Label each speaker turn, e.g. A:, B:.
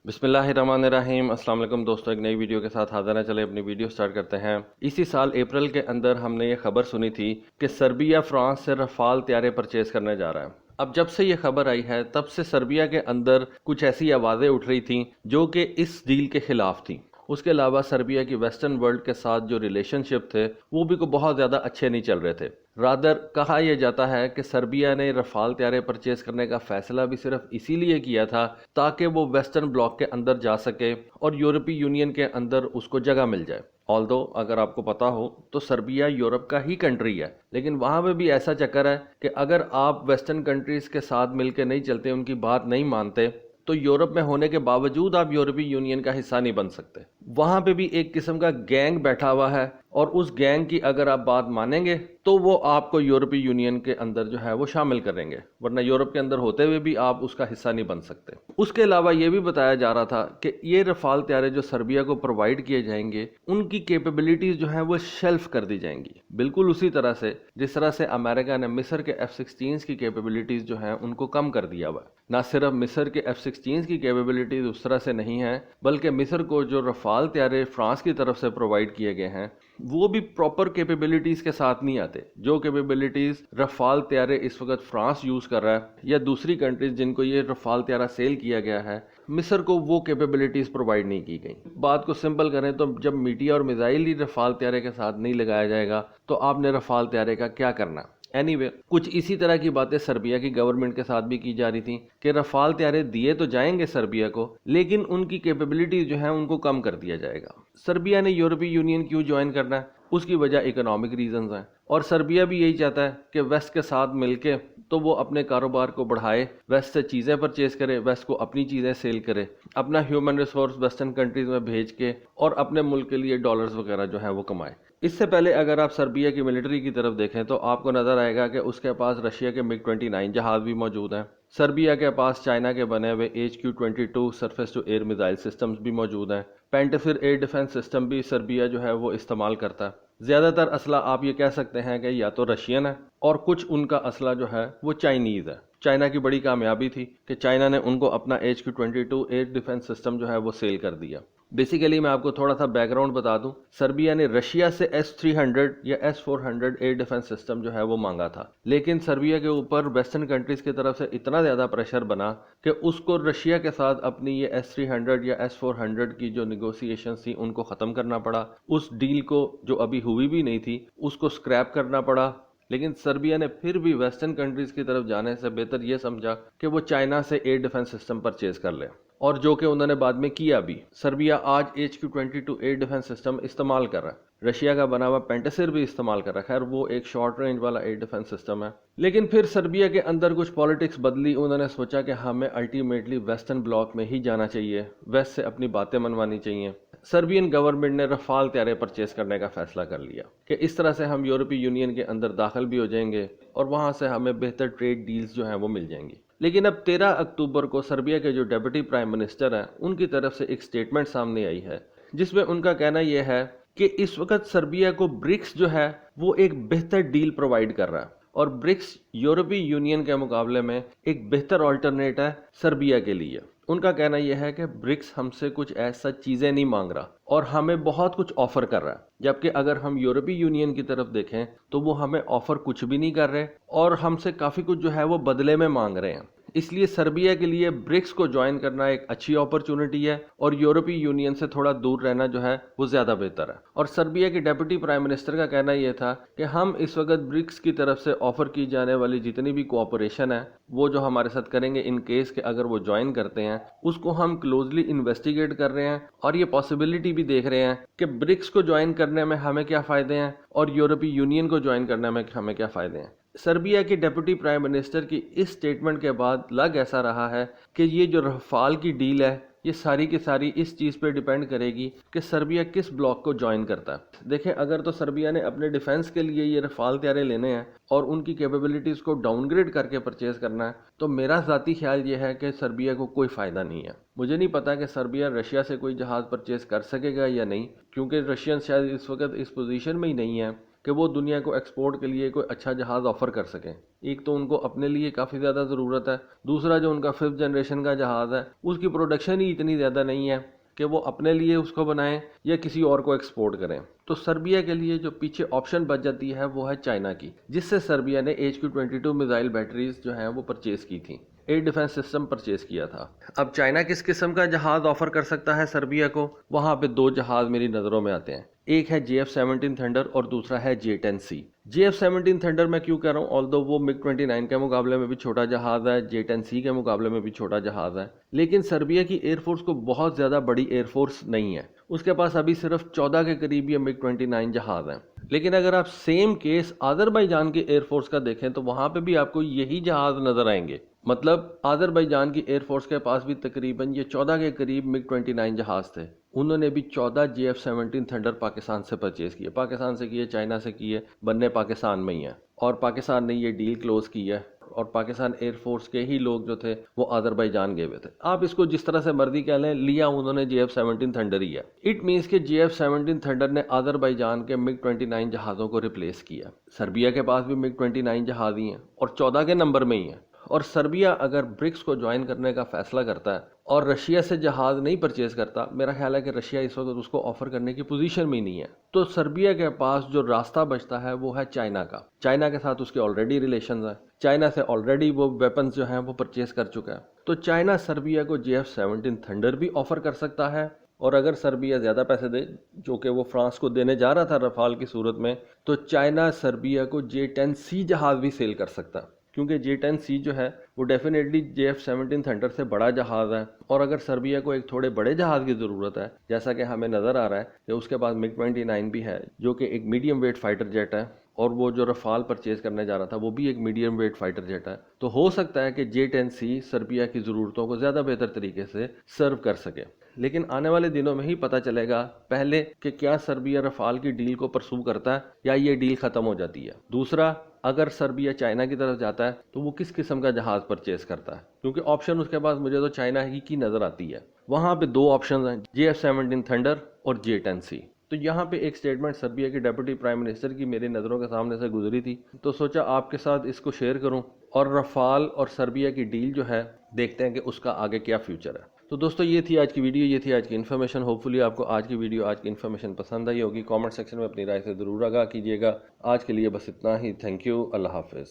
A: بسم اللہ الرحمن الرحیم۔ السلام علیکم دوستوں، ایک نئی ویڈیو کے ساتھ حاضر ہیں۔ چلے اپنی ویڈیو سٹارٹ کرتے ہیں۔ اسی سال اپریل کے اندر ہم نے یہ خبر سنی تھی کہ سربیا فرانس سے رفال طیارے پرچیز کرنے جا رہا ہے۔ اب جب سے یہ خبر آئی ہے تب سے سربیا کے اندر کچھ ایسی آوازیں اٹھ رہی تھیں جو کہ اس ڈیل کے خلاف تھیں۔ اس کے علاوہ سربیا کی ویسٹرن ورلڈ کے ساتھ جو ریلیشن شپ تھے وہ بھی بہت زیادہ اچھے نہیں چل رہے تھے۔ رادر کہا یہ جاتا ہے کہ سربیا نے رفال طیارے پرچیز کرنے کا فیصلہ بھی صرف اسی لیے کیا تھا تاکہ وہ ویسٹرن بلاک کے اندر جا سکے اور یورپی یونین کے اندر اس کو جگہ مل جائے۔ آلدو اگر آپ کو پتا ہو تو سربیا یورپ کا ہی کنٹری ہے، لیکن وہاں پہ بھی ایسا چکر ہے کہ اگر آپ ویسٹرن کنٹریز کے ساتھ مل کے نہیں چلتے، ان کی بات نہیں مانتے، تو یورپ میں ہونے کے باوجود آپ یورپی یونین کا حصہ نہیں بن سکتے۔ وہاں پہ بھی ایک قسم کا گینگ بیٹھا ہوا ہے، اور اس گینگ کی اگر آپ بات مانیں گے تو وہ آپ کو یورپی یونین کے اندر جو ہے وہ شامل کریں گے، ورنہ یورپ کے اندر ہوتے ہوئے بھی آپ اس کا حصہ نہیں بن سکتے۔ اس کے علاوہ یہ بھی بتایا جا رہا تھا کہ یہ رفال طیارے جو سربیا کو پرووائڈ کیے جائیں گے ان کی کیپیبلٹیز جو ہیں وہ شیلف کر دی جائیں گی، بالکل اسی طرح سے جس طرح سے امریکہ نے مصر کے F-16 کی کیپیبلٹیز جو ہیں ان کو کم کر دیا ہوا ہے۔ نہ صرف مصر کے F-16 کی کیپیبلٹیز اس طرح سے نہیں ہیں، بلکہ مصر کو جو رفال طیارے فرانس کی طرف سے پرووائڈ کیے گئے ہیں وہ بھی پراپر کیپیبلٹیز کے ساتھ نہیں آتے۔ جو کیپیبلٹیز رفال طیارے اس وقت فرانس یوز کر رہا ہے یا دوسری کنٹریز جن کو یہ رفال طیارہ سیل کیا گیا ہے، مصر کو وہ کیپیبلٹیز پرووائڈ نہیں کی گئی۔ بات کو سمپل کریں تو جب میڈیا اور میزائل ہی رفال طیارے کے ساتھ نہیں لگایا جائے گا تو آپ نے رفال طیارے کا کیا کرنا؟ اینی وے، کچھ اسی طرح کی باتیں سربیا کی گورنمنٹ کے ساتھ بھی کی جا رہی تھیں کہ رفال طیارے دیے تو جائیں گے سربیا کو، لیکن ان کی کیپیبلٹیز جو ہیں ان کو کم کر دیا جائے گا۔ سربیا نے یورپی یونین کیوں جوائن کرنا ہے؟ اس کی وجہ اکنامک ریزنز ہیں، اور سربیا بھی یہی چاہتا ہے کہ ویسٹ کے ساتھ مل کے تو وہ اپنے کاروبار کو بڑھائے، ویسٹ سے چیزیں پرچیز کرے، ویسٹ کو اپنی چیزیں سیل کرے، اپنا ہیومن ریسورس ویسٹرن کنٹریز میں بھیج کے اور اپنے ملک کے لیے ڈالرز وغیرہ جو ہیں وہ کمائے۔ اس سے پہلے اگر آپ سربیا کی ملٹری کی طرف دیکھیں تو آپ کو نظر آئے گا کہ اس کے پاس رشیا کے MiG-29 جہاز بھی موجود ہیں۔ سربیا کے پاس چائنا کے بنے ہوئے HQ-22 surface to air missile systems بھی موجود ہیں۔ پینٹفر ایئر ڈیفنس سسٹم بھی سربیا جو ہے وہ استعمال کرتا ہے۔ زیادہ تر اسلحہ آپ یہ کہہ سکتے ہیں کہ یا تو رشین ہے اور کچھ ان کا اسلحہ جو ہے وہ چائنیز ہے۔ چائنا کی بڑی کامیابی تھی کہ چائنا نے ان کو اپنا HQ-22 ایئر ڈیفنس سسٹم جو ہے وہ سیل کر دیا۔ بیسیکلی میں آپ کو تھوڑا سا بیک گراؤنڈ بتا دوں، سربیا نے رشیا سے S-300 یا S-400 ایئر ڈیفنس سسٹم جو ہے وہ مانگا تھا، لیکن سربیا کے اوپر ویسٹرن کنٹریز کی طرف سے اتنا زیادہ پریشر بنا کہ اس کو رشیا کے ساتھ اپنی یہ S-300 یا S-400 کی جو نیگوسیشنز تھیں ان کو ختم کرنا پڑا۔ اس ڈیل کو جو ابھی ہوئی بھی نہیں تھی اس کو سکریپ کرنا پڑا، لیکن سربیا نے پھر بھی ویسٹرن کنٹریز کی طرف جانے سے بہتر یہ سمجھا کہ وہ چائنا سے ایئر ڈیفنس سسٹم پرچیز کر لے، اور جو کہ انہوں نے بعد میں کیا بھی۔ سربیا آج HQ-22 ایئر ڈیفنس سسٹم استعمال کر رہا ہے، رشیا کا بنا ہوا پینٹسر بھی استعمال کر رہا ہے، خیر وہ ایک شارٹ رینج والا ایئر ڈیفنس سسٹم ہے۔ لیکن پھر سربیا کے اندر کچھ پالیٹکس بدلی، انہوں نے سوچا کہ ہمیں الٹیمیٹلی ویسٹرن بلاک میں ہی جانا چاہیے، ویسٹ سے اپنی باتیں منوانی چاہیے۔ سربین گورنمنٹ نے رفال طیارے پرچیز کرنے کا فیصلہ کر لیا کہ اس طرح سے ہم یورپی یونین کے اندر داخل بھی ہو جائیں گے اور وہاں سے ہمیں بہتر ٹریڈ ڈیلز جو ہیں وہ مل جائیں گی۔ لیکن اب 13 اکتوبر کو سربیا کے جو ڈیپٹی پرائم منسٹر ہیں ان کی طرف سے ایک سٹیٹمنٹ سامنے آئی ہے جس میں ان کا کہنا یہ ہے کہ اس وقت سربیا کو برکس جو ہے وہ ایک بہتر ڈیل پرووائڈ کر رہا ہے، اور برکس یورپی یونین کے مقابلے میں ایک بہتر آلٹرنیٹ ہے سربیا کے لیے۔ ان کا کہنا یہ ہے کہ برکس ہم سے کچھ ایسا چیزیں نہیں مانگ رہا اور ہمیں بہت کچھ آفر کر رہا ہے، جبکہ اگر ہم یورپی یونین کی طرف دیکھیں تو وہ ہمیں آفر کچھ بھی نہیں کر رہے اور ہم سے کافی کچھ جو ہے وہ بدلے میں مانگ رہے ہیں۔ اس لیے سربیا کے لیے برکس کو جوائن کرنا ایک اچھی اپرچونٹی ہے اور یورپی یونین سے تھوڑا دور رہنا جو ہے وہ زیادہ بہتر ہے۔ اور سربیا کے ڈیپٹی پرائم منسٹر کا کہنا یہ تھا کہ ہم اس وقت برکس کی طرف سے آفر کی جانے والی جتنی بھی کوآپریشن ہے وہ جو ہمارے ساتھ کریں گے ان کیس کہ اگر وہ جوائن کرتے ہیں اس کو ہم کلوزلی انویسٹیگیٹ کر رہے ہیں، اور یہ پاسبلٹی بھی دیکھ رہے ہیں کہ برکس کو جوائن کرنے میں ہمیں کیا فائدے ہیں اور یورپی یونین کو جوائن کرنے میں ہمیں کیا فائدے ہیں۔ سربیا کے ڈیپٹی پرائم منسٹر کی اس سٹیٹمنٹ کے بعد لگ ایسا رہا ہے کہ یہ جو رفال کی ڈیل ہے یہ ساری کی ساری اس چیز پہ ڈیپینڈ کرے گی کہ سربیا کس بلاک کو جوائن کرتا ہے۔ دیکھیں، اگر تو سربیا نے اپنے ڈیفنس کے لیے یہ رفال طیارے لینے ہیں اور ان کی کیپیبلٹیز کو ڈاؤن گریڈ کر کے پرچیز کرنا ہے تو میرا ذاتی خیال یہ ہے کہ سربیا کو کوئی فائدہ نہیں ہے۔ مجھے نہیں پتا کہ سربیا رشیا سے کوئی جہاز پرچیز کر سکے گا یا نہیں، کیونکہ رشین شاید اس وقت اس پوزیشن میں ہی نہیں ہے کہ وہ دنیا کو ایکسپورٹ کے لیے کوئی اچھا جہاز آفر کر سکیں. ایک تو ان کو اپنے لیے کافی زیادہ ضرورت ہے، دوسرا جو ان کا 5th جنریشن کا جہاز ہے اس کی پروڈکشن ہی اتنی زیادہ نہیں ہے کہ وہ اپنے لیے اس کو بنائیں یا کسی اور کو ایکسپورٹ کریں. تو سربیا کے لیے جو پیچھے آپشن بچ جاتی ہے وہ ہے چائنا کی، جس سے سربیا نے HQ-22 میزائل بیٹریز جو ہیں وہ پرچیز کی تھیں، ایئر ڈیفنس سسٹم پرچیز کیا تھا. اب چائنا کس قسم کا جہاز آفر کر سکتا ہے سربیا کو؟ وہاں پہ 2 جہاز میری نظروں میں آتے ہیں. ایک ہے JF-17 تھنڈر اور دوسرا ہے J-10C. JF-17 تھنڈر میں کیوں کہہ رہا ہوں، although وہ MiG-29 کے مقابلے میں بھی چھوٹا جہاز ہے، J-10C کے مقابلے میں بھی چھوٹا جہاز ہے، لیکن سربیا کی ایئر فورس کو بہت زیادہ بڑی ایئر فورس نہیں ہے. اس کے پاس ابھی صرف 14 کے قریب یہ MiG-29 جہاز ہیں. لیکن اگر آپ سیم کیس آذربائیجان کی ایئر فورس کا دیکھیں تو وہاں پہ بھی آپ کو یہی جہاز نظر آئیں گے. مطلب آذربائیجان کی ایئر فورس کے پاس بھی تقریباً یہ 14 کے قریب MiG-29 جہاز تھے. انہوں نے بھی 14 JF-17 تھنڈر پاکستان سے پرچیز کیے، پاکستان سے کیے، چائنا سے کیے، بننے پاکستان میں ہی ہیں، اور پاکستان نے یہ ڈیل کلوز کی ہے، اور پاکستان ایئر فورس کے ہی لوگ جو تھے وہ آذربائیجان گئے ہوئے تھے. آپ اس کو جس طرح سے مرضی کہہ لیں، لیا انہوں نے JF-17 تھنڈر ہی ہے. اٹ مینس کہ JF-17 تھنڈر نے آذربائیجان کے MiG-29 جہازوں کو ریپلیس کیا. سربیا کے پاس بھی MiG-29 جہاز ہی ہیں اور 14 کے نمبر میں ہی ہیں. اور سربیا اگر برکس کو جوائن کرنے کا فیصلہ کرتا ہے اور رشیا سے جہاز نہیں پرچیز کرتا، میرا خیال ہے کہ رشیا اس وقت اس کو آفر کرنے کی پوزیشن میں ہی نہیں ہے، تو سربیا کے پاس جو راستہ بچتا ہے وہ ہے چائنا کا. چائنا کے ساتھ اس کے آلریڈی ریلیشنز ہیں، چائنا سے آلریڈی وہ ویپنز جو ہیں وہ پرچیز کر چکا ہے. تو چائنا سربیا کو JF-17 تھنڈر بھی آفر کر سکتا ہے، اور اگر سربیا زیادہ پیسے دے، جو کہ وہ فرانس کو دینے جا رہا تھا رفال کی صورت میں، تو چائنا سربیا کو J-10C جہاز بھی سیل کر سکتا ہے، کیونکہ J-10C جو ہے وہ ڈیفینیٹلی JF-17 تھنڈر سے بڑا جہاز ہے. اور اگر سربیا کو ایک تھوڑے بڑے جہاز کی ضرورت ہے، جیسا کہ ہمیں نظر آ رہا ہے کہ اس کے پاس MiG-29 بھی ہے جو کہ ایک میڈیم ویٹ فائٹر جیٹ ہے، اور وہ جو رفال پرچیز کرنے جا رہا تھا وہ بھی ایک میڈیم ویٹ فائٹر جیٹ ہے، تو ہو سکتا ہے کہ J-10C سربیا کی ضرورتوں کو زیادہ بہتر طریقے سے سرو کر سکے. لیکن آنے والے دنوں میں ہی پتہ چلے گا، پہلے کہ کیا سربیا رفال کی ڈیل کو پرسو کرتا ہے یا یہ ڈیل ختم ہو جاتی ہے. دوسرا، اگر سربیا چائنا کی طرف جاتا ہے تو وہ کس قسم کا جہاز پرچیز کرتا ہے، کیونکہ آپشن اس کے پاس مجھے تو چائنا ہی کی نظر آتی ہے. وہاں پہ 2 آپشنز ہیں، JF-17 تھنڈر اور J-10C. تو یہاں پہ ایک سٹیٹمنٹ سربیا کے ڈیپٹی پرائم منسٹر کی میری نظروں کے سامنے سے گزری تھی، تو سوچا آپ کے ساتھ اس کو شیئر کروں، اور رفال اور سربیا کی ڈیل جو ہے دیکھتے ہیں کہ اس کا آگے کیا فیوچر ہے. تو دوستو یہ تھی آج کی ویڈیو، یہ تھی آج کی انفارمیشن. ہوپفلی آپ کو آج کی ویڈیو، آج کی انفارمیشن پسند آئی ہوگی. کامنٹ سیکشن میں اپنی رائے سے ضرور آگاہ کیجیے گا. آج کے لیے بس اتنا ہی. Thank you. اللہ حافظ.